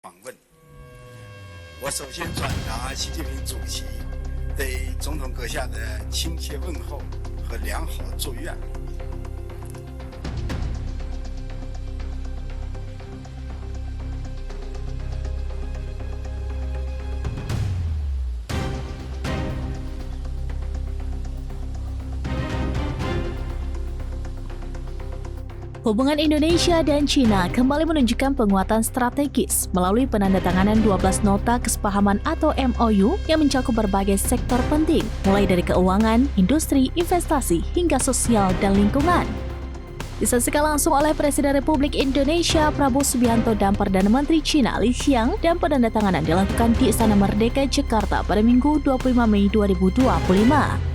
访问。我首先转达习近平主席对总统阁下的亲切问候和良好祝愿。Hubungan Indonesia dan China kembali menunjukkan penguatan strategis melalui penandatanganan 12 nota kesepahaman atau MOU yang mencakup berbagai sektor penting, mulai dari keuangan, industri, investasi, hingga sosial dan lingkungan. Disaksikan langsung oleh Presiden Republik Indonesia Prabowo Subianto dan Perdana Menteri China Li Qiang, dan penandatanganan dilakukan di Istana Merdeka Jakarta pada Minggu 25 Mei 2025.